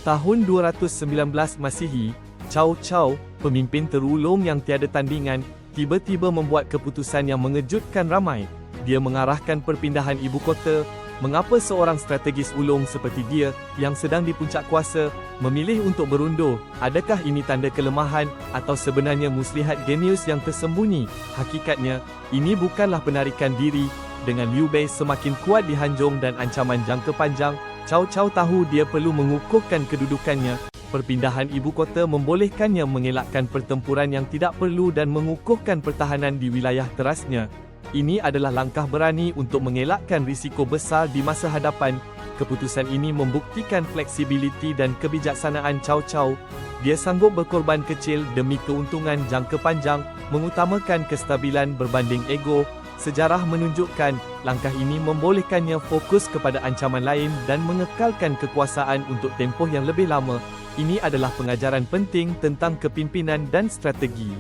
Tahun 219 Masihi, Cao Cao, pemimpin terulung yang tiada tandingan, tiba-tiba membuat keputusan yang mengejutkan ramai. Dia mengarahkan perpindahan ibu kota. Mengapa seorang strategis ulung seperti dia, yang sedang di puncak kuasa, memilih untuk berundur? Adakah ini tanda kelemahan, atau sebenarnya muslihat genius yang tersembunyi? Hakikatnya, ini bukanlah penarikan diri. Dengan Liu Bei semakin kuat di Hanzhong dan ancaman jangka panjang, Cao Cao tahu dia perlu mengukuhkan kedudukannya. Perpindahan ibu kota membolehkannya mengelakkan pertempuran yang tidak perlu dan mengukuhkan pertahanan di wilayah terasnya. Ini adalah langkah berani untuk mengelakkan risiko besar di masa hadapan. Keputusan ini membuktikan fleksibiliti dan kebijaksanaan Cao Cao. Dia sanggup berkorban kecil demi keuntungan jangka panjang, mengutamakan kestabilan berbanding ego. Sejarah menunjukkan, langkah ini membolehkannya fokus kepada ancaman lain dan mengekalkan kekuasaan untuk tempoh yang lebih lama. Ini adalah pengajaran penting tentang kepimpinan dan strategi.